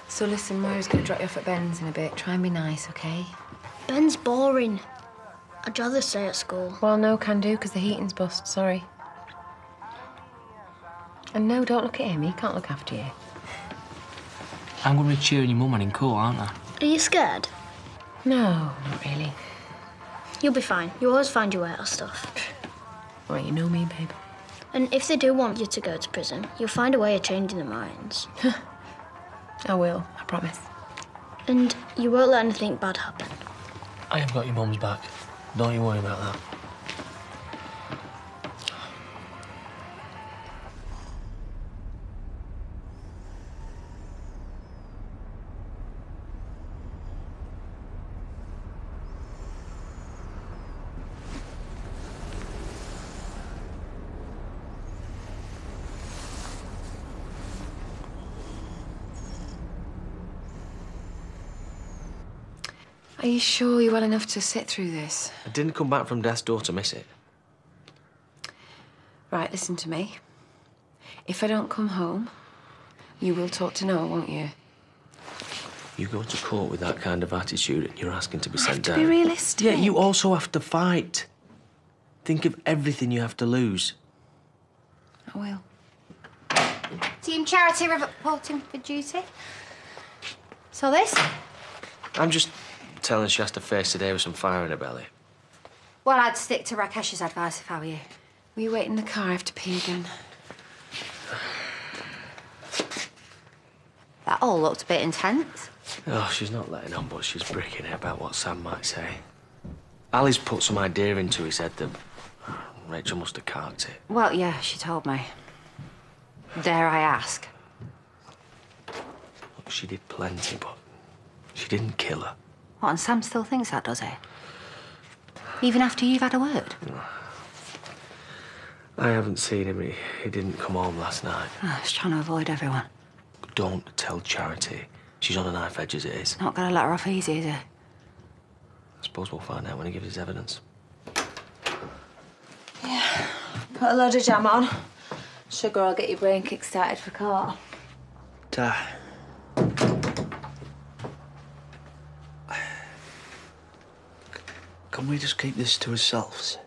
So listen, Moira's going to drop you off at Ben's in a bit. Try and be nice, OK? Ben's boring. I'd rather stay at school. Well, no, can do, because the heating's bust. Sorry. And no, don't look at him. He can't look after you. I'm going to be cheering your mum on in court, aren't I? Are you scared? No, not really. You'll be fine. You always find your way out of stuff. Well, you know me, babe. And if they do want you to go to prison, you'll find a way of changing their minds. I will, I promise. And you won't let anything bad happen. I have got your mum's back. Don't you worry about that. Are you sure you're well enough to sit through this? I didn't come back from death's door to miss it. Right, listen to me. If I don't come home, you will talk to Noah, won't you? You go to court with that kind of attitude and you're asking to be sent down. Be realistic. Yeah, you also have to fight. Think of everything you have to lose. I will. Team Charity reporting for duty. So this? I'm just telling her she has to face today with some fire in her belly. Well, I'd stick to Rakesh's advice if I were you. Will you wait in the car? I have to pee again. That all looked a bit intense. Oh, she's not letting on, but she's bricking it about what Sam might say. Ali's put some idea into his head that Rachel must have carked it. Well, yeah, she told me. Dare I ask? Look, she did plenty, but she didn't kill her. What, and Sam still thinks that, does he? Even after you've had a word? I haven't seen him. He didn't come home last night. Oh, he's trying to avoid everyone. Don't tell Charity. She's on a knife edge as it is. Not gonna let her off easy, is he? I suppose we'll find out when he gives his evidence. Yeah. Put a load of jam on. Sugar will get your brain kick-started for court. Ta. Can we just keep this to ourselves?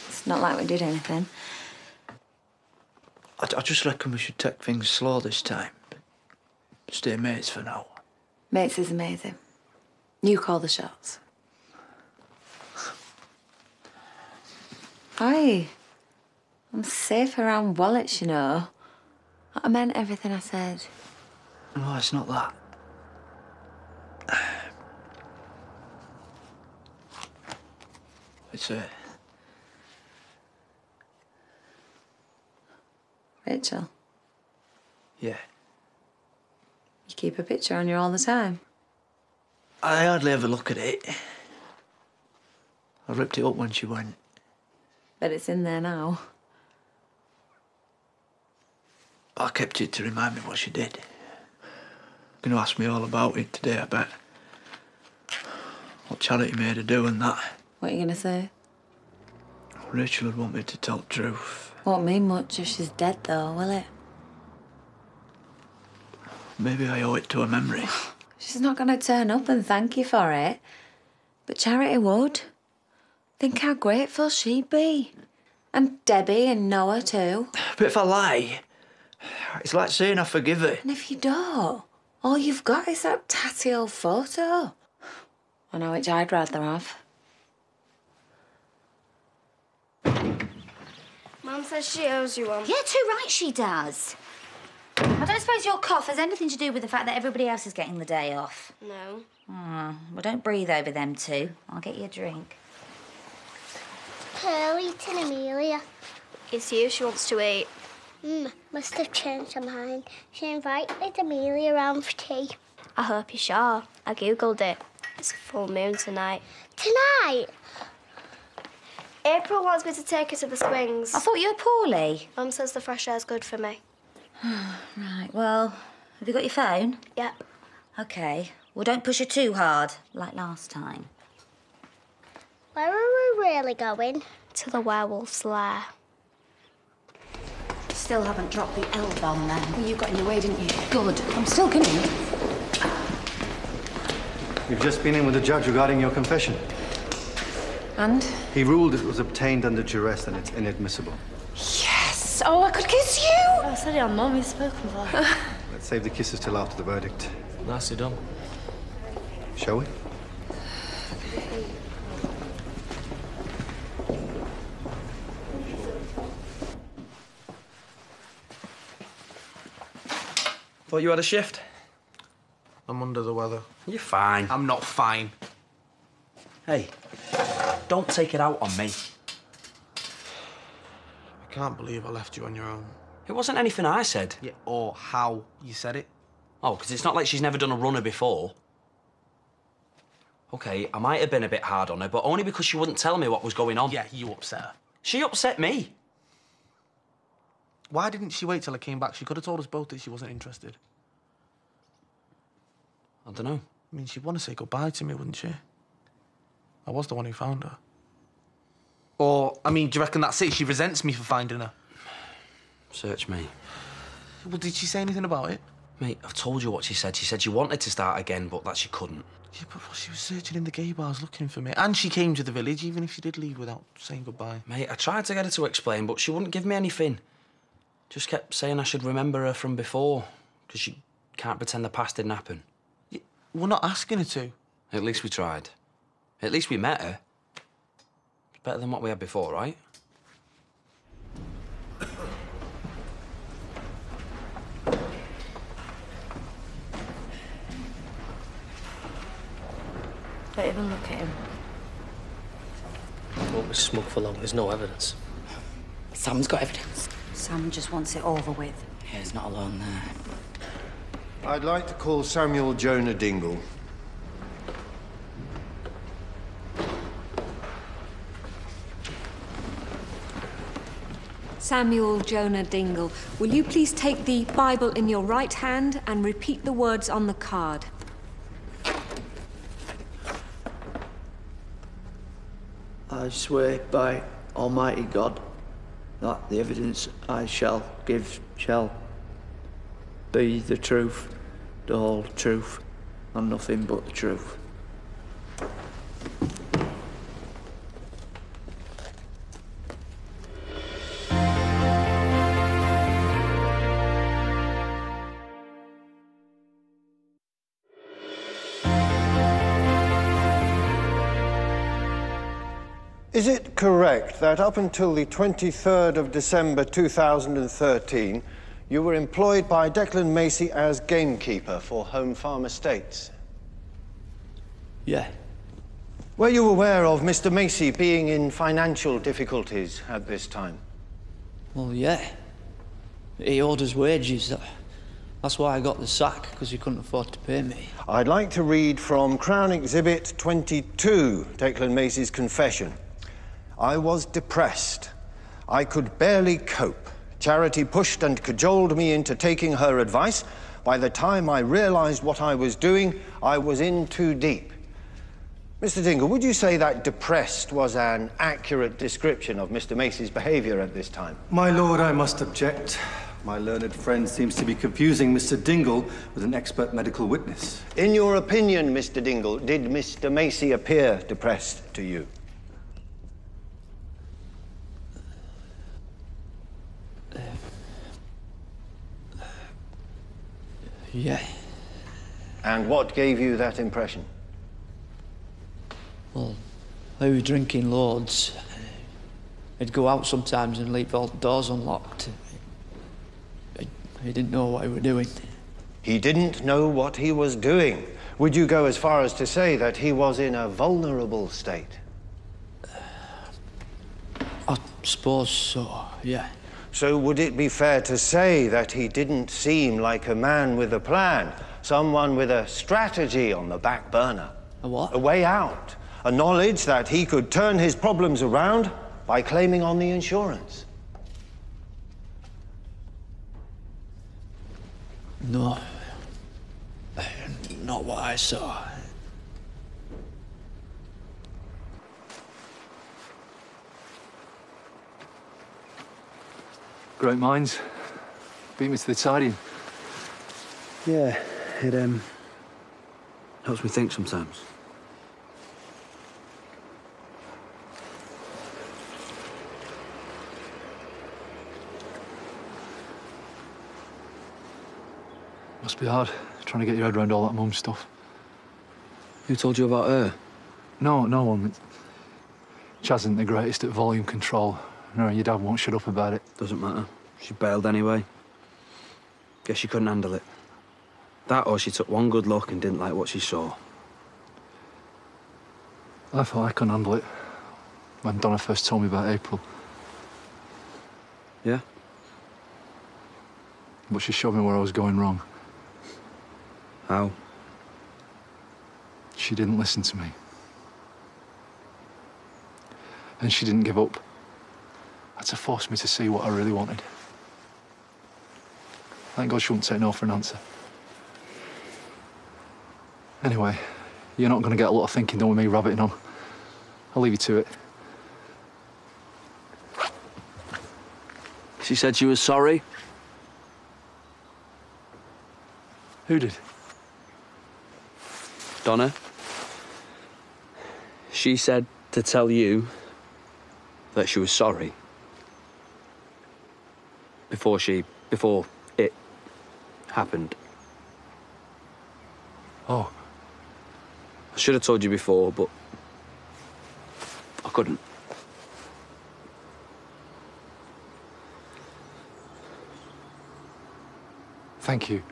It's not like we did anything. I just reckon we should take things slow this time. Stay mates for now. Mates is amazing. You call the shots. Hi. I'm safe around wallets, you know. I meant everything I said. No, it's not that. It's Rachel, yeah. you keep a picture on you all the time. I hardly ever look at it. I ripped it up when she went. But it's in there now. I kept it to remind me what she did. Going to ask me all about it today, I bet. What Charity made her do and that. What are you going to say? Rachel would want me to tell the truth. Won't mean much if she's dead, though, will it? Maybe I owe it to her memory. She's not going to turn up and thank you for it. But Charity would. Think how grateful she'd be. And Debbie and Noah, too. But if I lie, it's like saying I forgive her. And if you don't, all you've got is that tatty old photo. I know which I'd rather have. Mum says she owes you one. Yeah, too right she does. I don't suppose your cough has anything to do with the fact that everybody else is getting the day off. No. Oh, well, don't breathe over them two. I'll get you a drink. Pearl eating Amelia. It's you she wants to eat. Must have changed her mind. She invited Amelia around for tea. I hope you're sure. I googled it. It's a full moon tonight. Tonight? April wants me to take her to the swings. I thought you were poorly. Mum says the fresh air's good for me. Right, well, have you got your phone? Yep. OK. Well, don't push her too hard, like last time. Where are we really going? To the werewolf's lair. Still haven't dropped the L-bomb then. Well, you got in your way, didn't you? Good. I'm still coming. You've just been in with the judge regarding your confession. And? He ruled it was obtained under duress and it's inadmissible. Yes! Oh, I could kiss you! Oh, sorry, I'm Mum. He's spoken for. Let's save the kisses till after the verdict. Nicely done. Shall we? Thought you had a shift? I'm under the weather. You're fine. I'm not fine. Hey, don't take it out on me. I can't believe I left you on your own. It wasn't anything I said. Yeah, or how you said it. Oh, because it's not like she's never done a runner before. OK, I might have been a bit hard on her, but only because she wouldn't tell me what was going on. Yeah, you upset her. She upset me. Why didn't she wait till I came back? She could have told us both that she wasn't interested. I don't know. I mean, she'd want to say goodbye to me, wouldn't she? I was the one who found her. Or, I mean, do you reckon that's it? She resents me for finding her. Search me. Well, did she say anything about it? Mate, I've told you what she said. She said she wanted to start again, but that she couldn't. Yeah, but she was searching in the gay bars looking for me. And she came to the village, even if she did leave without saying goodbye. Mate, I tried to get her to explain, but she wouldn't give me anything. Just kept saying I should remember her from before, because she can't pretend the past didn't happen. Yeah, we're not asking her to. At least we tried. At least we met her. It's better than what we had before, right? Don't even look at him. Won't be smug for long. There's no evidence. Sam's got evidence. Sam just wants it over with. Yeah, he's not alone there. I'd like to call Samuel Jonah Dingle. Samuel Jonah Dingle, will you please take the Bible in your right hand and repeat the words on the card? I swear by Almighty God that the evidence I shall give shall be the truth, the whole truth, and nothing but the truth. Is it correct that up until the 23rd of December 2013, you were employed by Declan Macy as gamekeeper for Home Farm Estates? Yeah. Were you aware of Mr. Macy being in financial difficulties at this time? Well, yeah. He owed us wages. That's why I got the sack, because he couldn't afford to pay me. I'd like to read from Crown Exhibit 22, Declan Macy's confession. I was depressed. I could barely cope. Charity pushed and cajoled me into taking her advice. By the time I realised what I was doing, I was in too deep. Mr. Dingle, would you say that depressed was an accurate description of Mr. Macy's behaviour at this time? My lord, I must object. My learned friend seems to be confusing Mr. Dingle with an expert medical witness. In your opinion, Mr. Dingle, did Mr. Macy appear depressed to you? Yeah. And what gave you that impression? Well, they were drinking loads. He'd go out sometimes and leave all the doors unlocked. He didn't know what he was doing. He didn't know what he was doing. Would you go as far as to say that he was in a vulnerable state? I suppose so, yeah. So would it be fair to say that he didn't seem like a man with a plan? Someone with a strategy on the back burner? A what? A way out. A knowledge that he could turn his problems around by claiming on the insurance? No. Not what I saw. Great minds. Beat me to the tidying. Yeah, it helps me think sometimes. Must be hard, trying to get your head around all that mum stuff. Who told you about her? No one. Chaz isn't the greatest at volume control. No, your dad won't shut up about it. Doesn't matter. She bailed anyway. Guess she couldn't handle it. That or she took one good look and didn't like what she saw. I thought I couldn't handle it when Donna first told me about April. Yeah? But she showed me where I was going wrong. How? She didn't listen to me. And she didn't give up. Had to force me to see what I really wanted. Thank God she wouldn't take no for an answer. Anyway, you're not going to get a lot of thinking done with me rabbiting on. I'll leave you to it. She said she was sorry. Who did? Donna. She said to tell you that she was sorry. Before it happened. Oh. I should have told you before, but I couldn't. Thank you.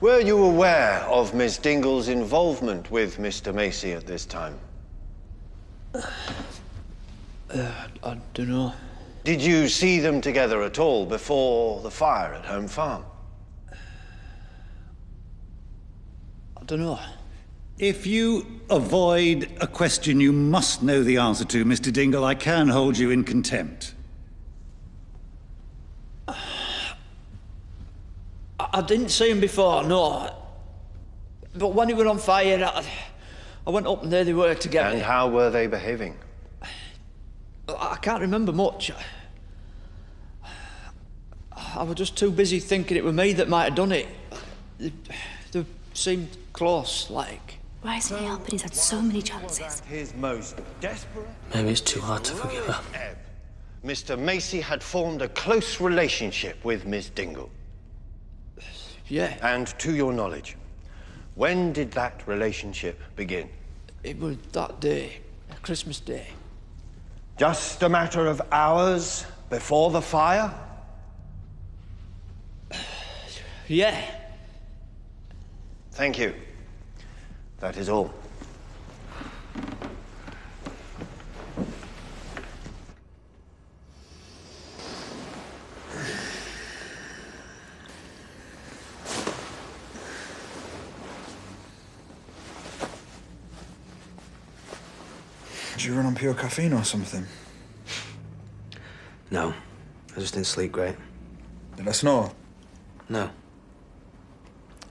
Were you aware of Miss Dingle's involvement with Mr. Macy at this time? I don't know. Did you see them together at all before the fire at Home Farm? I don't know. If you avoid a question you must know the answer to, Mr. Dingle, I can hold you in contempt. I didn't see him before, no. But when he were on fire, I went up and there they were together. And how were they behaving? I can't remember much. I was just too busy thinking it was me that might have done it. They seemed close, like. Why isn't he helping? He's had so many chances. His most desperate... Maybe it's too hard to forgive her. Mr. Macy had formed a close relationship with Miss Dingle. Yeah. And to your knowledge, when did that relationship begin? It was that day, Christmas Day. Just a matter of hours before the fire? Yeah. Thank you. That is all. Did you run on pure caffeine or something? No, I just didn't sleep great. Did I snore? No.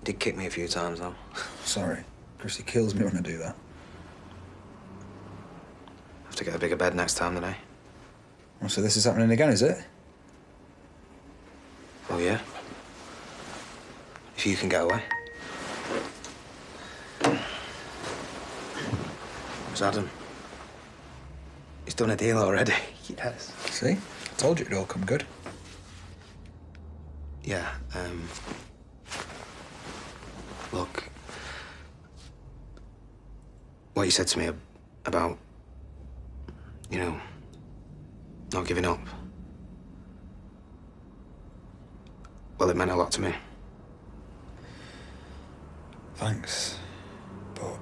Did kick me a few times, though. Sorry. Chrissy kills me when I do that. Have to get a bigger bed next time, today. Oh, so this is happening again, is it? Oh, yeah? If you can get away. Where's Adam? He's done a deal already. Yes. See? I told you it'd all come good. Yeah, look, what you said to me about, you know, not giving up, well, it meant a lot to me. Thanks. But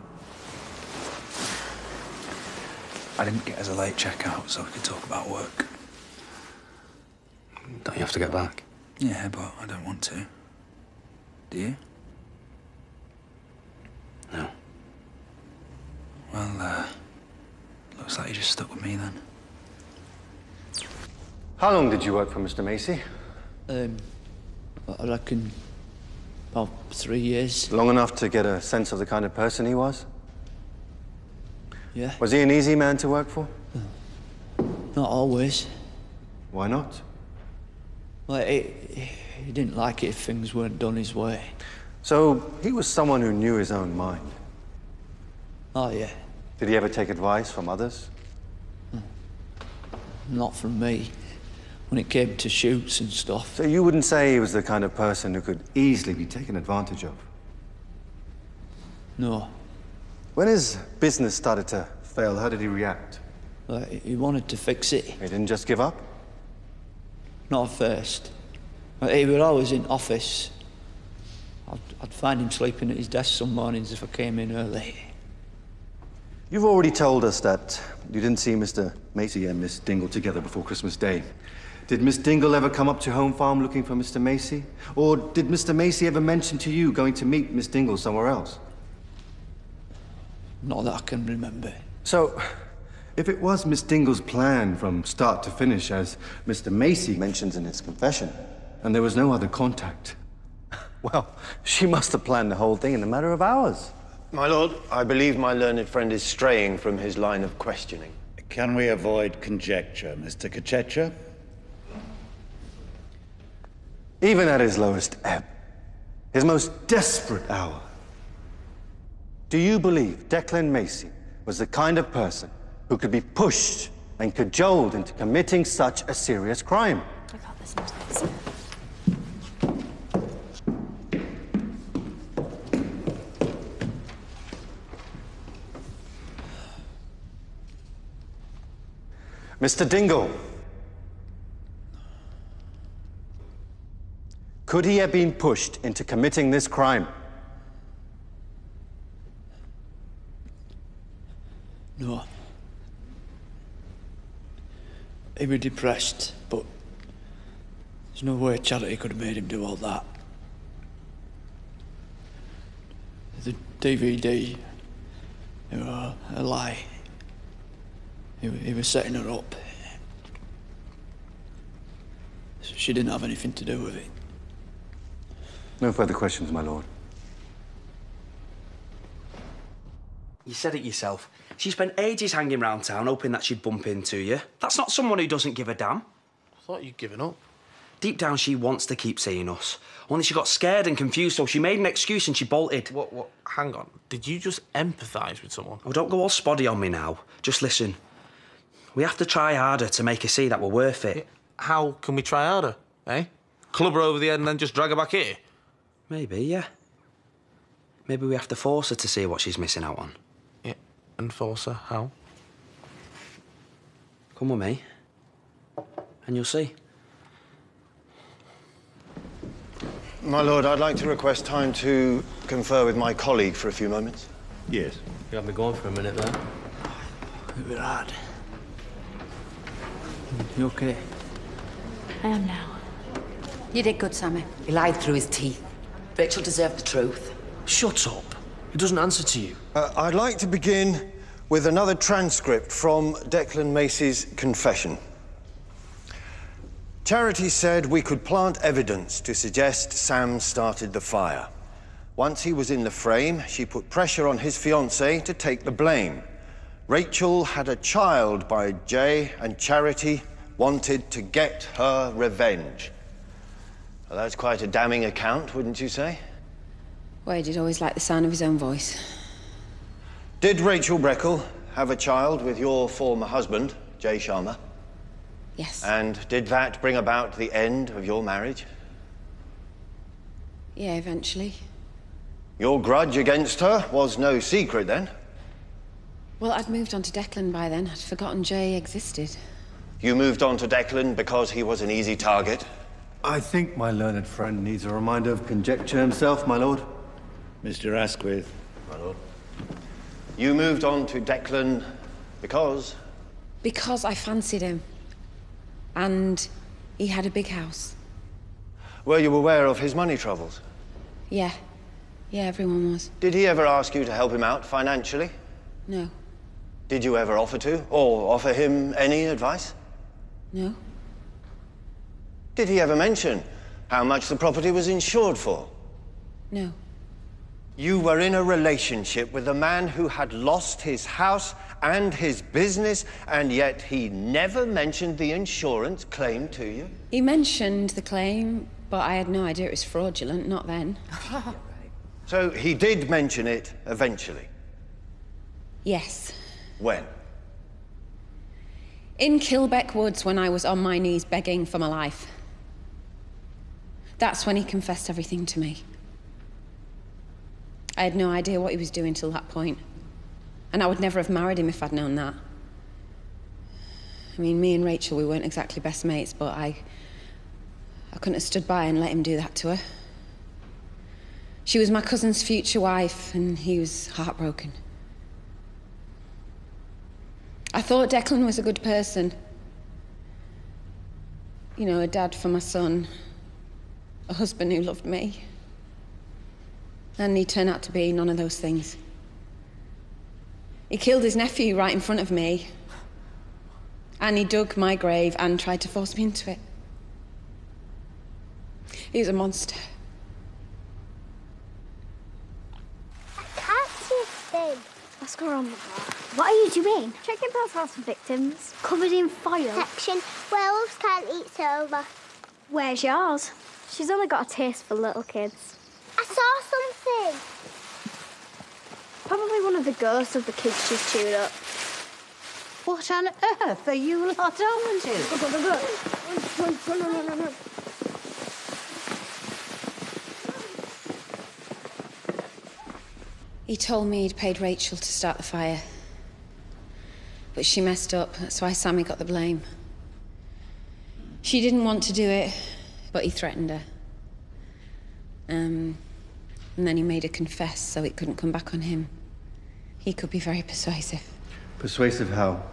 I didn't get us a late checkout so we could talk about work. Don't you have to get back? Yeah, but I don't want to. Do you? No. Well, looks like you just stuck with me then. How long did you work for Mr. Macy? I reckon about 3 years. Long enough to get a sense of the kind of person he was? Yeah. Was he an easy man to work for? Not always. Why not? Well, he didn't like it if things weren't done his way. So he was someone who knew his own mind. Oh, yeah. Did he ever take advice from others? Not from me. When it came to shoots and stuff. So you wouldn't say he was the kind of person who could easily be taken advantage of? No. When his business started to fail, how did he react? He wanted to fix it. He didn't just give up? Not at first. He was always in office. I'd find him sleeping at his desk some mornings if I came in early. You've already told us that you didn't see Mr. Macy and Miss Dingle together before Christmas Day. Did Miss Dingle ever come up to Home Farm looking for Mr. Macy? Or did Mr. Macy ever mention to you going to meet Miss Dingle somewhere else? Not that I can remember. So, if it was Miss Dingle's plan from start to finish, as Mr. Macy mentions in his confession, and there was no other contact, well, she must have planned the whole thing in a matter of hours. My lord, I believe my learned friend is straying from his line of questioning. Can we avoid conjecture, Mr. Kachecha? Even at his lowest ebb, his most desperate hour, do you believe Declan Macy was the kind of person who could be pushed and cajoled into committing such a serious crime? I can't listen to this. Mr. Dingle, could he have been pushed into committing this crime? No. He was depressed, but there's no way Charity could have made him do all that. The DVD, it was a lie. He was setting her up. She didn't have anything to do with it. No further questions, my lord. You said it yourself. She spent ages hanging round town hoping that she'd bump into you. That's not someone who doesn't give a damn. I thought you'd given up. Deep down, she wants to keep seeing us. Only she got scared and confused, so she made an excuse and she bolted. What? Hang on. Did you just empathise with someone? Oh, don't go all spoddy on me now. Just listen. We have to try harder to make her see that we're worth it. How can we try harder, eh? Club her over the head and then just drag her back here? Maybe, yeah. Maybe we have to force her to see what she's missing out on. Yeah, and force her? How? Come with me, and you'll see. My lord, I'd like to request time to confer with my colleague for a few moments. Yes. You had me going for a minute there. It was hard. You okay? I am now. You did good, Sammy. He lied through his teeth. Rachel deserved the truth. Shut up. He doesn't answer to you. I'd like to begin with another transcript from Declan Macy's confession. Charity said we could plant evidence to suggest Sam started the fire. Once he was in the frame, she put pressure on his fiancée to take the blame. Rachel had a child by Jay, and Charity wanted to get her revenge. Well, that's quite a damning account, wouldn't you say? Wade did always like the sound of his own voice. Did Rachel Breckle have a child with your former husband, Jay Sharma? Yes. And did that bring about the end of your marriage? Yeah, eventually. Your grudge against her was no secret, then? Well, I'd moved on to Declan by then. I'd forgotten Jay existed. You moved on to Declan because he was an easy target? I think my learned friend needs a reminder of conjecture himself, my lord. Mr. Asquith. My lord. You moved on to Declan because Because I fancied him. And he had a big house. Were you aware of his money troubles? Yeah. Yeah, everyone was. Did he ever ask you to help him out financially? No. Did you ever offer to, or offer him any advice? No. Did he ever mention how much the property was insured for? No. You were in a relationship with a man who had lost his house and his business, and yet he never mentioned the insurance claim to you? He mentioned the claim, but I had no idea it was fraudulent, not then. So he did mention it eventually? Yes. When? In Kilbeck Woods, when I was on my knees begging for my life. That's when he confessed everything to me. I had no idea what he was doing till that point. And I would never have married him if I'd known that. I mean, me and Rachel, we weren't exactly best mates, but I couldn't have stood by and let him do that to her. She was my cousin's future wife, and he was heartbroken. I thought Declan was a good person. You know, a dad for my son, a husband who loved me. And he turned out to be none of those things. He killed his nephew right in front of me. And he dug my grave and tried to force me into it. He's a monster. I can't see a thing. What's going on with that? What are you doing? Checking Bell's house for victims. Covered in foil. Section, werewolves can't eat silver. Where's yours? She's only got a taste for little kids. I saw something. Probably one of the ghosts of the kids she's chewed up. What on earth are you lot on to? He told me he'd paid Rachel to start the fire. But she messed up, that's why Sammy got the blame. She didn't want to do it, but he threatened her. And then he made her confess so it couldn't come back on him. He could be very persuasive. Persuasive how?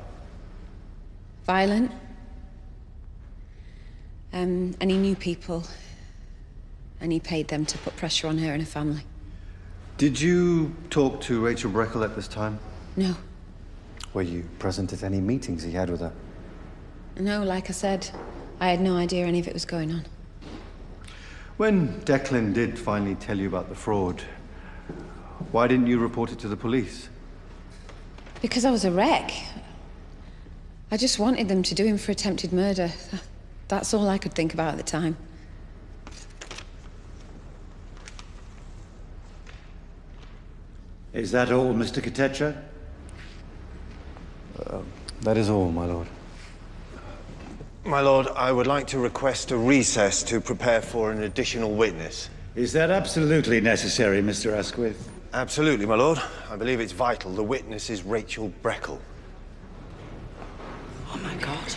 Violent. And he knew people. And he paid them to put pressure on her and her family. Did you talk to Rachel Breckle at this time? No. Were you present at any meetings he had with her? No, like I said, I had no idea any of it was going on. When Declan did finally tell you about the fraud, why didn't you report it to the police? Because I was a wreck. I just wanted them to do him for attempted murder. That's all I could think about at the time. Is that all, Mr. Katecha? That is all, my lord. My lord, I would like to request a recess to prepare for an additional witness. Is that absolutely necessary, Mr. Asquith? Absolutely, my lord. I believe it's vital. The witness is Rachel Breckle. Oh, my God.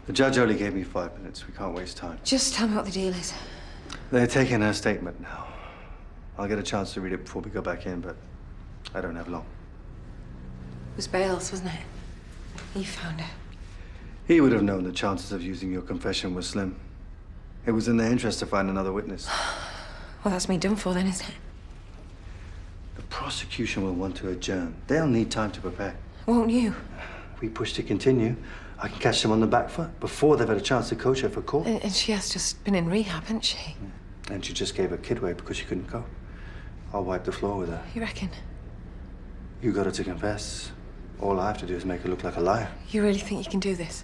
The judge only gave me 5 minutes. We can't waste time. Just tell me what the deal is. They're taking her statement now. I'll get a chance to read it before we go back in, but I don't have long. It was Bales, wasn't it? He found her. He would have known the chances of using your confession were slim. It was in their interest to find another witness. Well, that's me done for then, isn't it? The prosecution will want to adjourn. They'll need time to prepare. Won't you? If we push to continue, I can catch them on the back foot before they've had a chance to coach her for court. And she has just been in rehab, hasn't she? And she just gave her kid away because she couldn't go. I'll wipe the floor with her. You reckon? You got her to confess. All I have to do is make her look like a liar. You really think you can do this?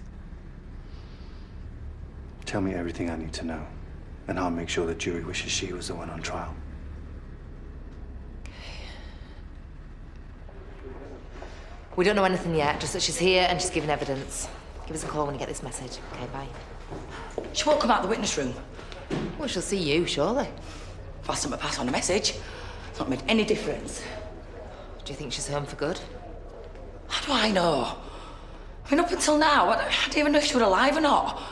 Tell me everything I need to know, and I'll make sure the jury wishes she was the one on trial. We don't know anything yet, just that she's here and she's giving evidence. Give us a call when you get this message. Okay, bye. She won't come out the witness room. Well, she'll see you, surely. If I sent her pass on a message, it's not made any difference. Do you think she's home for good? How do I know? I mean, up until now, I don't even know if she was alive or not.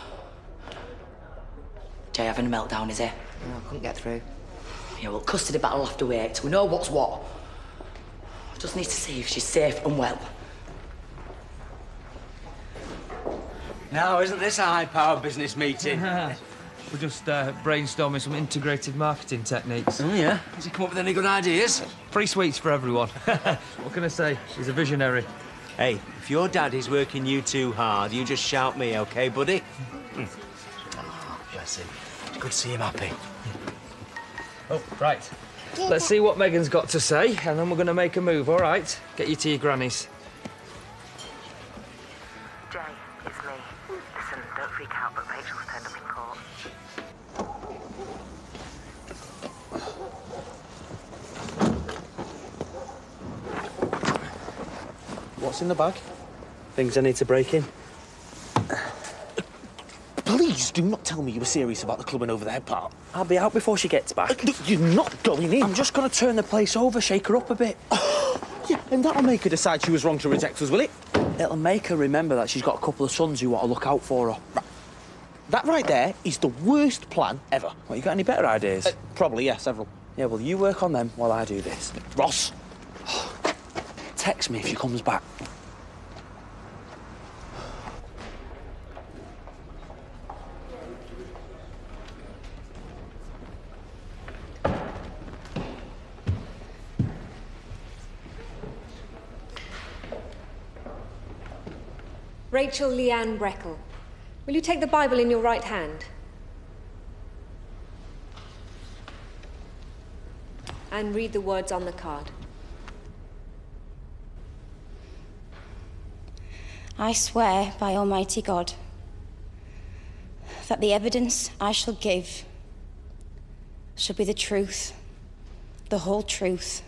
Jay having a meltdown, is he? No, I couldn't get through. Yeah, well, custody battle will have to wait till we know what's what. I just need to see if she's safe and well. Now, isn't this a high-powered business meeting? We're just brainstorming some integrated marketing techniques. Oh, yeah? Has he come up with any good ideas? Free sweets for everyone. What can I say? He's a visionary. Hey, if your daddy's working you too hard, you just shout me, OK, buddy? Oh, bless him. It's good to see him happy. Oh, right. Let's see what Megan's got to say, and then we're going to make a move, all right? Get you to your granny's. Jay, it's me. Listen, don't freak out, but Rachel's turned up in court. What's in the bag? Things I need to break in. Please do not tell me you were serious about the clubbing over there part. I'll be out before she gets back. You're not going in. I'm just going to turn the place over, shake her up a bit. Yeah, and that'll make her decide she was wrong to reject us, will it? It'll make her remember that she's got a couple of sons who want to look out for her. That right there is the worst plan ever. What, you got any better ideas? Probably, yeah, several. Yeah, well, you work on them while I do this. Ross. Text me if she comes back. Rachel Leanne Breckle. Will you take the Bible in your right hand? And read the words on the card. I swear by Almighty God that the evidence I shall give shall be the truth, the whole truth,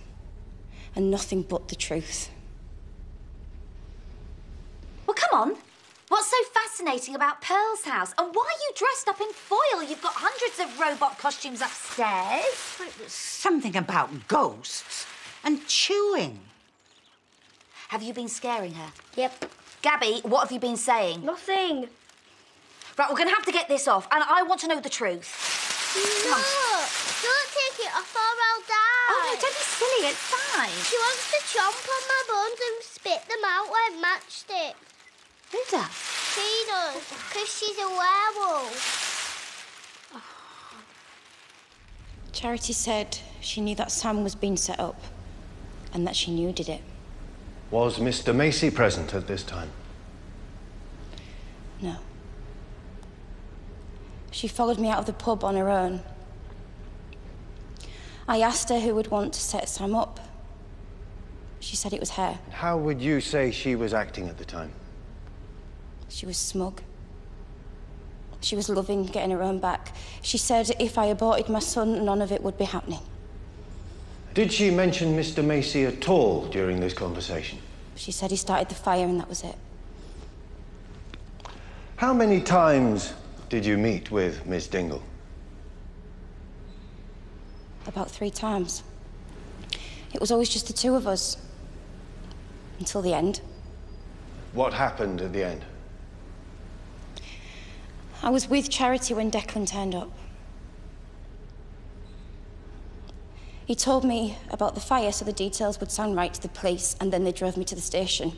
and nothing but the truth. Well, come on. What's so fascinating about Pearl's house? And why are you dressed up in foil? You've got hundreds of robot costumes upstairs. Something about ghosts and chewing. Have you been scaring her? Yep. Gabby, what have you been saying? Nothing. Right, we're going to have to get this off, and I want to know the truth. No, don't take it off or I'll die. Oh, no, don't be silly, it's fine. She wants to chomp on my bones and spit them out like matchsticks. Who does? She does, because she's a werewolf. Charity said she knew that Sam was being set up and that she knew who did it. Was Mr. Macy present at this time? No. She followed me out of the pub on her own. I asked her who would want to set Sam up. She said it was her. How would you say she was acting at the time? She was smug. She was loving getting her own back. She said if I aborted my son, none of it would be happening. Did she mention Mr. Macy at all during this conversation? She said he started the fire and that was it. How many times did you meet with Miss Dingle? About 3 times. It was always just the two of us. Until the end. What happened at the end? I was with Charity when Declan turned up. He told me about the fire so the details would sound right to the police, and then they drove me to the station.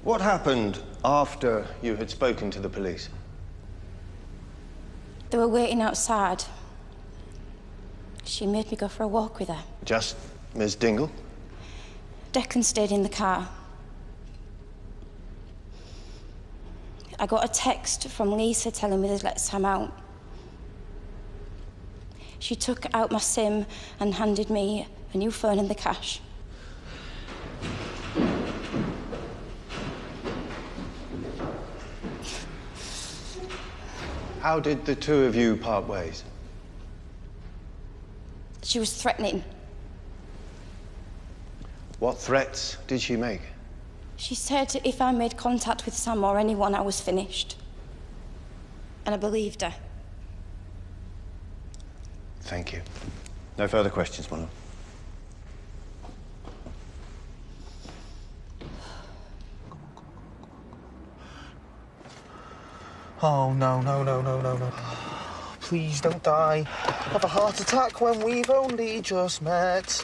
What happened after you had spoken to the police? They were waiting outside. She made me go for a walk with her. Just Miss Dingle? Declan stayed in the car. I got a text from Lisa telling me they'd let Sam out. She took out my SIM and handed me a new phone and the cash. How did the two of you part ways? She was threatening. What threats did she make? She said if I made contact with Sam or anyone, I was finished. And I believed her. Thank you. No further questions, my lord. Oh, no. Please don't die. Have a heart attack when we've only just met.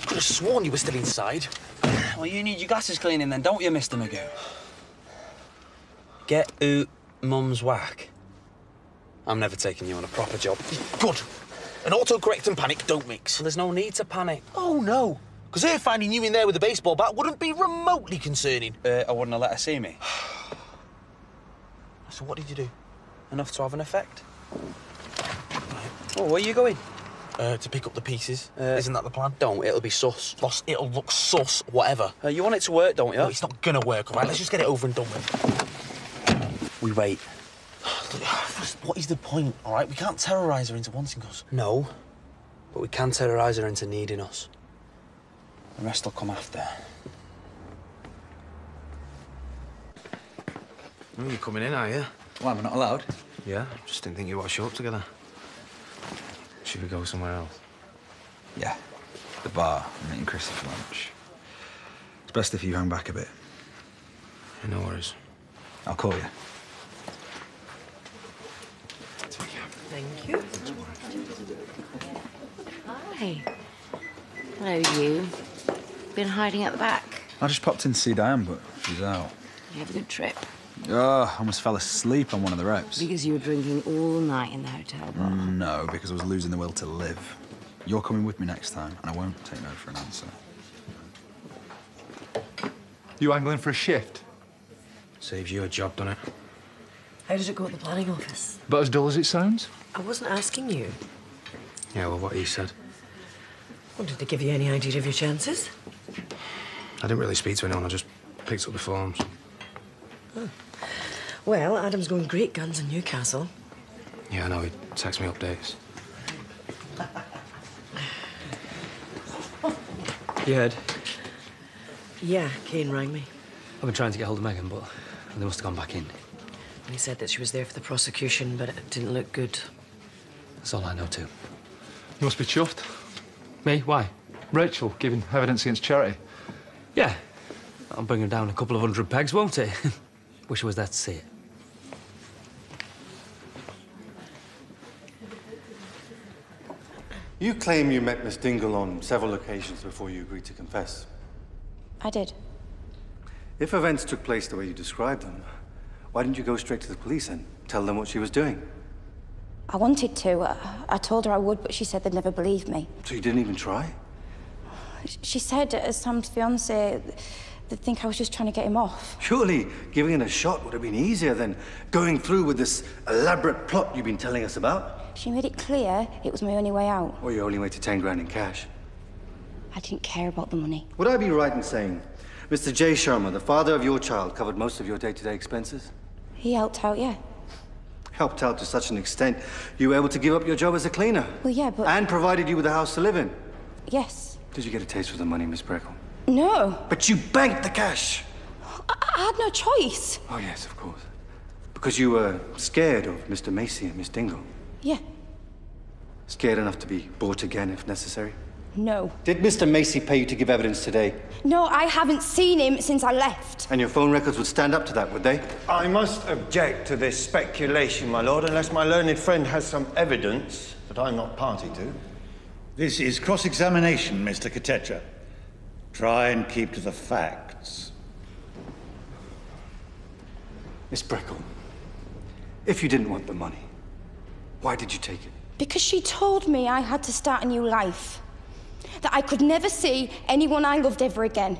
Could have sworn you were still inside. Well, you need your glasses cleaning then, don't you, Mr. Magoo? Get out mum's whack. I'm never taking you on a proper job. Good. And autocorrect and panic don't mix. Well, there's no need to panic. Oh, no. Because her finding you in there with a baseball bat wouldn't be remotely concerning. I wouldn't have let her see me. So what did you do? Enough to have an effect. Oh, where are you going? To pick up the pieces. Isn't that the plan? Don't. It'll be sus. Boss, it'll look sus, whatever. You want it to work, don't you? No, it's not gonna work, all right? Let's just get it over and done with. We wait. What is the point, all right? We can't terrorise her into wanting us. No, but we can terrorise her into needing us. The rest will come after. Oh, you're coming in, are you? Why, am I not allowed? Yeah, just didn't think you ought to show up together. Should we go somewhere else? Yeah, the bar. I'm meeting Chrissy for lunch. It's best if you hang back a bit. Yeah, no worries. I'll call you. Thank you. Hi. Hello, you. Been hiding at the back? I just popped in to see Diane, but she's out. You have a good trip? Oh, I almost fell asleep on one of the reps. Because you were drinking all night in the hotel bar? No, because I was losing the will to live. You're coming with me next time, and I won't take no for an answer. You angling for a shift? Saves you a job, doesn't it? How did it go at the planning office? But as dull as it sounds? I wasn't asking you. Yeah, well, what he said. Well, did they give you any idea of your chances? I didn't really speak to anyone, I just picked up the forms. Oh. Well, Adam's going great guns in Newcastle. Yeah, I know, he texts me updates. You heard? Yeah, Kane rang me. I've been trying to get hold of Megan, but they must have gone back in. And he said that she was there for the prosecution, but it didn't look good. That's all I know, too. You must be chuffed. Me? Why? Rachel giving evidence against Charity. Yeah. I'll bring her down a couple of 100 pegs, won't it? Wish I was there to see it. You claim you met Miss Dingle on several occasions before you agreed to confess. I did. If events took place the way you described them, why didn't you go straight to the police and tell them what she was doing? I wanted to. I told her I would, but she said they'd never believe me. So you didn't even try? She said, as Sam's fiancée, they'd think I was just trying to get him off. Surely giving it a shot would have been easier than going through with this elaborate plot you've been telling us about. She made it clear it was my only way out. Or your only way to 10 grand in cash. I didn't care about the money. Would I be right in saying Mr. J. Sharma, the father of your child, covered most of your day-to-day expenses? He helped out, yeah. Helped out to such an extent you were able to give up your job as a cleaner. Well, yeah, but... And provided you with a house to live in. Yes. Did you get a taste for the money, Miss Breckle? No. But you banked the cash. I had no choice. Oh, yes, of course. Because you were scared of Mr. Macy and Miss Dingle. Yeah. Scared enough to be bought again if necessary. No. Did Mr. Macy pay you to give evidence today? No, I haven't seen him since I left. And your phone records would stand up to that, would they? I must object to this speculation, my lord, unless my learned friend has some evidence that I'm not party to. This is cross-examination, Mr. Katecha. Try and keep to the facts. Miss Breckle, if you didn't want the money, why did you take it? Because she told me I had to start a new life. That I could never see anyone I loved ever again.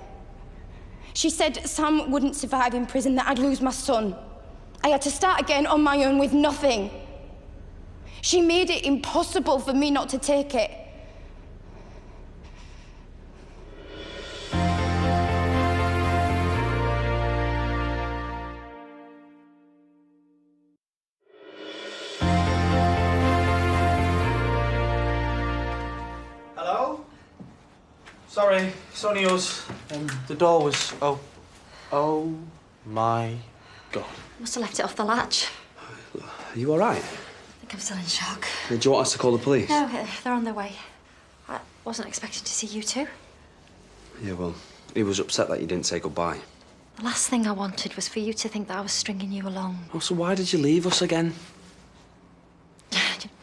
She said Sam wouldn't survive in prison, that I'd lose my son. I had to start again on my own with nothing. She made it impossible for me not to take it. Sorry, it's only us. The door was... Oh my God. Must have left it off the latch. Are you all right? I think I'm still in shock. Did you want us to call the police? No, they're on their way. I wasn't expecting to see you two. Yeah, well, He was upset that you didn't say goodbye. The last thing I wanted was for you to think that I was stringing you along. Oh, so why did you leave us again?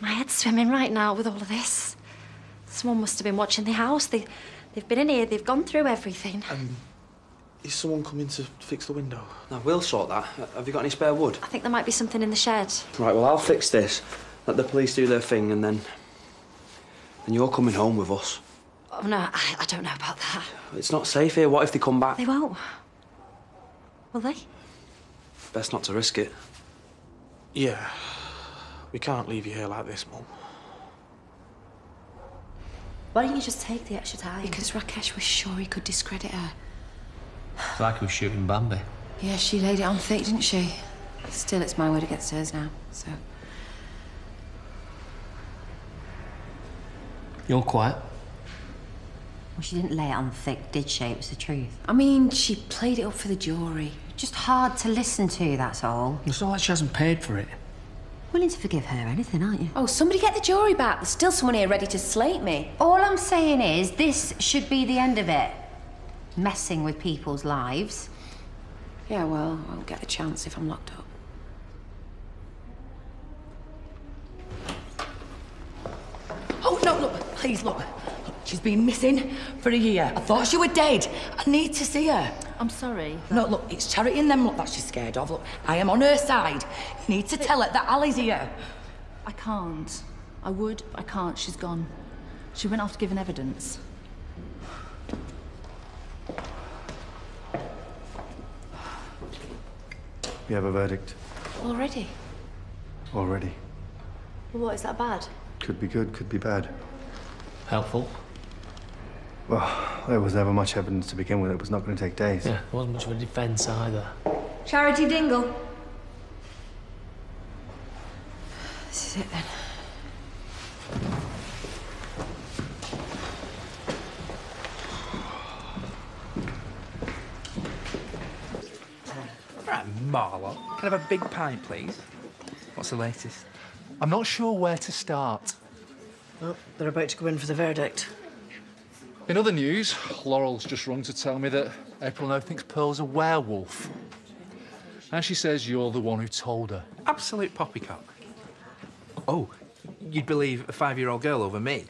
My head's swimming right now with all of this. Someone must have been watching the house. They've been in here, they've gone through everything. Is someone coming to fix the window? No, we'll sort that. Have you got any spare wood? I think there might be something in the shed. Right, well, I'll fix this. Let the police do their thing, and then you're coming home with us. Oh, no, I don't know about that. It's not safe here. What if they come back? They won't. Will they? Best not to risk it. Yeah. We can't leave you here like this, Mum. Why don't you just take the extra time? Because Rakesh was sure he could discredit her. It's like he was shooting Bambi. Yeah, she laid it on thick, didn't she? Still, it's my word against hers now, so... You're quiet. Well, she didn't lay it on thick, did she? It was the truth. I mean, she played it up for the jury. Just hard to listen to, that's all. It's not like she hasn't paid for it. Willing to forgive her anything, aren't you? Oh, somebody get the jury back. There's still someone here ready to slate me. All I'm saying is, this should be the end of it. Messing with people's lives. Yeah, well, I won't get the chance if I'm locked up. Oh, no, look, please, look. She's been missing for a year. I thought she were dead. I need to see her. I'm sorry. No, look, it's Charity and them, look, that she's scared of. Look, I am on her side. You need to tell her that Ali's here. I can't. I would, but I can't. She's gone. She went off giving evidence. We have a verdict. Already? Already. Well, what, is that bad? Could be good, could be bad. Helpful. Well, there was never much evidence to begin with. It was not going to take days. Yeah, there wasn't much of a defence either. Charity Dingle. This is it, then. Right, Marlowe. Can I have a big pint, please? What's the latest? I'm not sure where to start. Oh, they're about to go in for the verdict. In other news, Laurel's just rung to tell me that April now thinks Pearl's a werewolf. And she says you're the one who told her. Absolute poppycock. Oh, you'd believe a 5-year-old girl over me?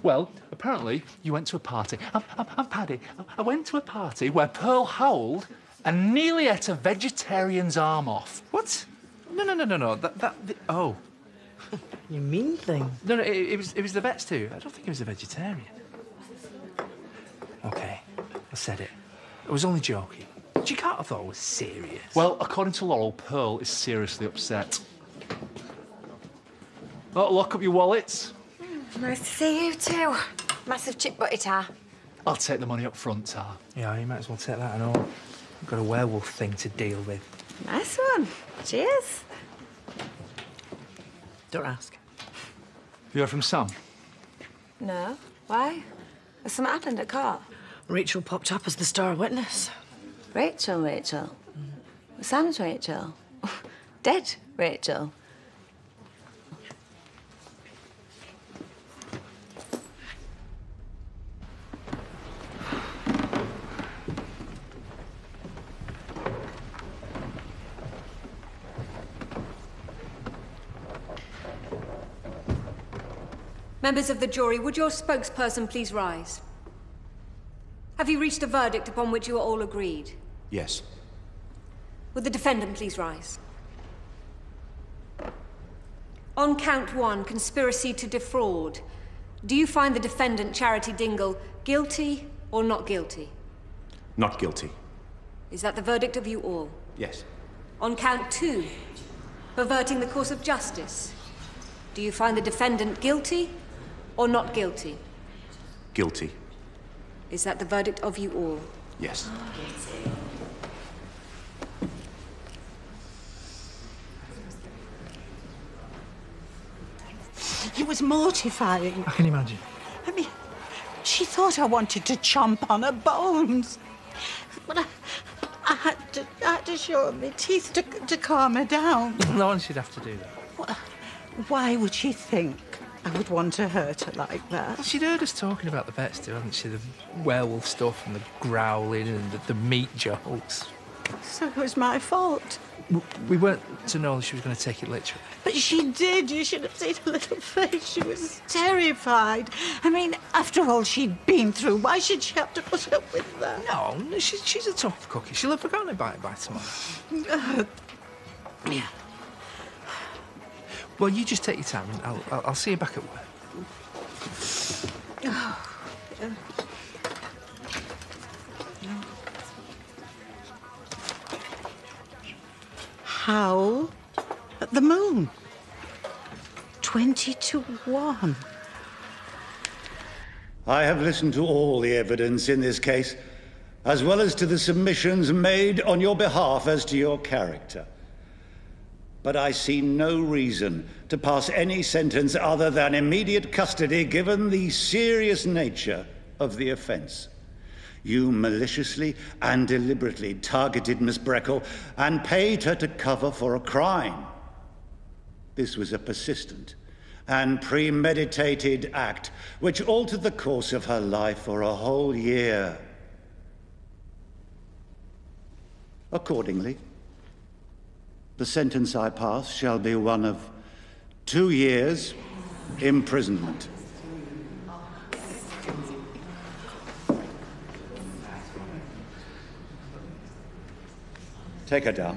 Well, apparently you went to a party. I'm Paddy. I went to a party where Pearl howled and nearly ate a vegetarian's arm off. What? No. Oh. You mean thing. No, it was the vet's too. I don't think he was a vegetarian. OK, I said it. I was only joking. But you can't have thought I was serious. Well, according to Laurel, Pearl is seriously upset. Oh, lock up your wallets. Nice to see you too. Massive chip butty tar. I'll take the money up front, Tar. Yeah, you might as well take that and all. I've got a werewolf thing to deal with. Nice one. Cheers. Don't ask. You heard from Sam? No. Why? Has something happened at court? Rachel popped up as the star witness. Rachel? Sam's Rachel? Dead Rachel? Members of the jury, would your spokesperson please rise? Have you reached a verdict upon which you are all agreed? Yes. Would the defendant please rise? On count 1, conspiracy to defraud. Do you find the defendant, Charity Dingle, guilty or not guilty? Not guilty. Is that the verdict of you all? Yes. On count 2, perverting the course of justice. Do you find the defendant guilty or not guilty? Guilty. Is that the verdict of you all? Yes. It was mortifying. I can imagine. I mean, she thought I wanted to chomp on her bones. But I had to show her my teeth to calm her down. No one should have to do that. Why would she think I would want to hurt her like that. Well, she'd heard us talking about the pets too, hadn't she? The werewolf stuff and the growling and the meat jokes. So it was my fault. We weren't to know she was going to take it literally. But she did. You should have seen her little face. She was terrified. I mean, after all she'd been through, why should she have to put up with that? No, she's a tough cookie. She'll have forgotten about it by tomorrow. Yeah. Well, you just take your time and I'll see you back at work. Oh, yeah. Howl at the moon. 20 to 1. I have listened to all the evidence in this case, as well as to the submissions made on your behalf as to your character. But I see no reason to pass any sentence other than immediate custody, given the serious nature of the offence. You maliciously and deliberately targeted Miss Breckle and paid her to cover for a crime. This was a persistent and premeditated act which altered the course of her life for a whole year. Accordingly, the sentence I pass shall be one of 2 years' imprisonment. Take her down.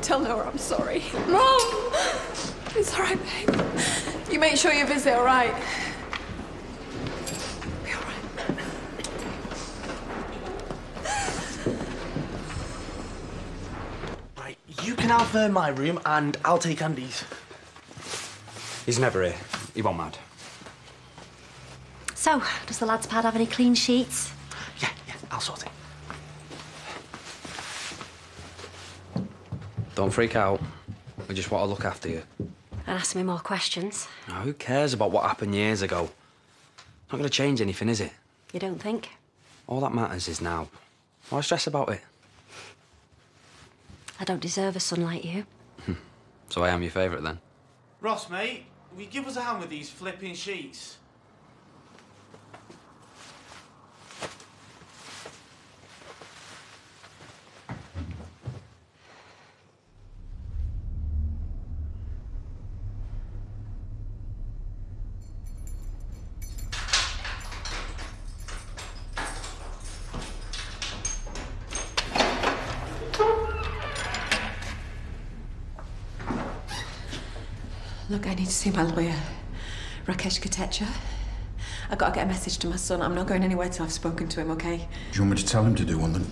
Tell Noah I'm sorry. Mom! It's all right, babe. You make sure you visit, all right? Be all right. Right, you can have my room and I'll take Andy's. He's never here. He won't mad. So, does the lads' pad have any clean sheets? Yeah, I'll sort it. Don't freak out. We just want to look after you. And ask me more questions. Now, who cares about what happened years ago? Not going to change anything, is it? You don't think? All that matters is now. Why stress about it? I don't deserve a son like you. So I am your favourite, then? Ross, mate, will you give us a hand with these flipping sheets? Look, I need to see my lawyer, Rakesh Katecha. I've got to get a message to my son. I'm not going anywhere till I've spoken to him, OK? Do you want me to tell him to do one, then?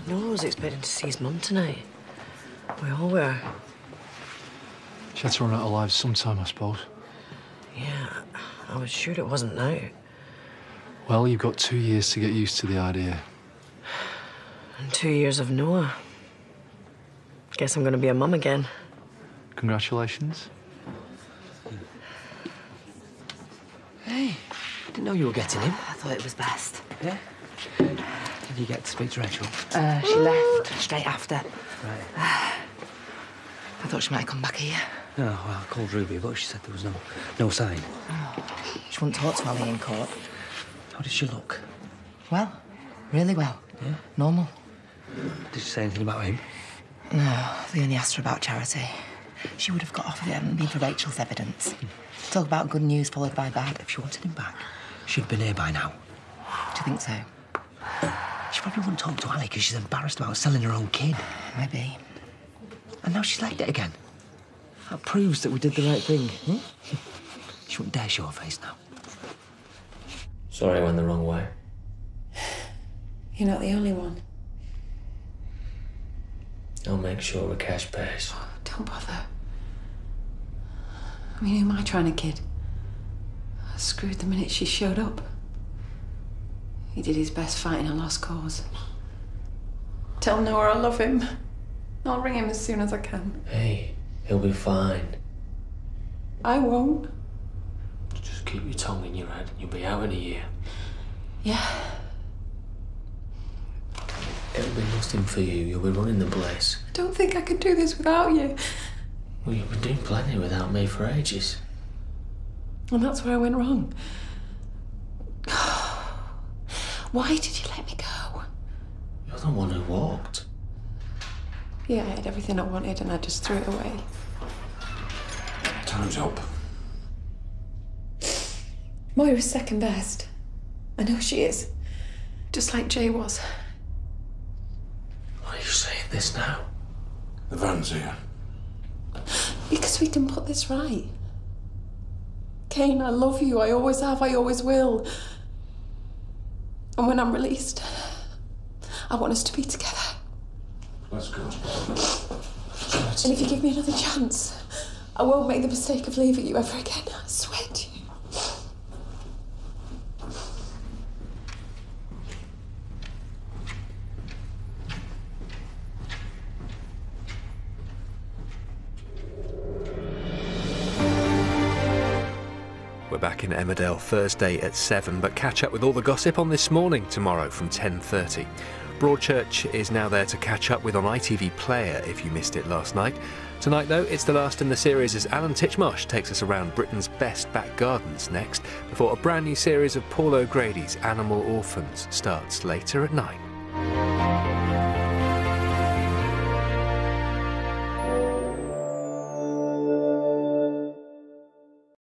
Noah was expecting to see his mum tonight. We all were. She had to run out of lives sometime, I suppose. Yeah, I was sure it wasn't now. Well, you've got 2 years to get used to the idea. And 2 years of Noah. Guess I'm gonna be a mum again. Congratulations. Hey, didn't know you were getting him. I thought it was best. Yeah? Did you get to speak to Rachel? She left straight after. Right. I thought she might have come back here. Oh, well, I called Ruby, but she said there was no sign. She wouldn't talk to Ali in court. How did she look? Well, really well. Yeah? Normal. Did she say anything about him? No, they only asked her about Charity. She would have got off if it hadn't been for Rachel's evidence. Talk about good news followed by bad. If she wanted him back, she'd have been here by now. Do you think so? She probably wouldn't talk to Ali because she's embarrassed about selling her own kid. Maybe. And now she's legged it again. That proves that we did the right thing. She wouldn't dare show her face now. Sorry I went the wrong way. You're not the only one. I'll make sure Rakesh pays. Don't bother. I mean, who am I trying to kid? I screwed the minute she showed up. He did his best fighting a lost cause. Tell Noah I love him. I'll ring him as soon as I can. Hey, he'll be fine. I won't. Just keep your tongue in your head and you'll be out in a year. Yeah, There'll be nothing for you. You'll be running the place. I don't think I could do this without you. Well, you've been doing plenty without me for ages. And that's where I went wrong. Why did you let me go? You're the one who walked. Yeah, I had everything I wanted and I just threw it away. Time's up. Moira's second best. I know she is. Just like Jay was. Why are you saying this now? The van's here. Because we can put this right. Kane, I love you. I always have. I always will. And when I'm released, I want us to be together. Let's go. And if you give me another chance, I won't make the mistake of leaving you ever again. I swear to you. We're back in Emmerdale Thursday at 7, but catch up with all the gossip on This Morning tomorrow from 10:30. Broadchurch is now there to catch up with on ITV Player if you missed it last night. Tonight, though, it's the last in the series as Alan Titchmarsh takes us around Britain's best back gardens next, before a brand new series of Paul O'Grady's Animal Orphans starts later at 9.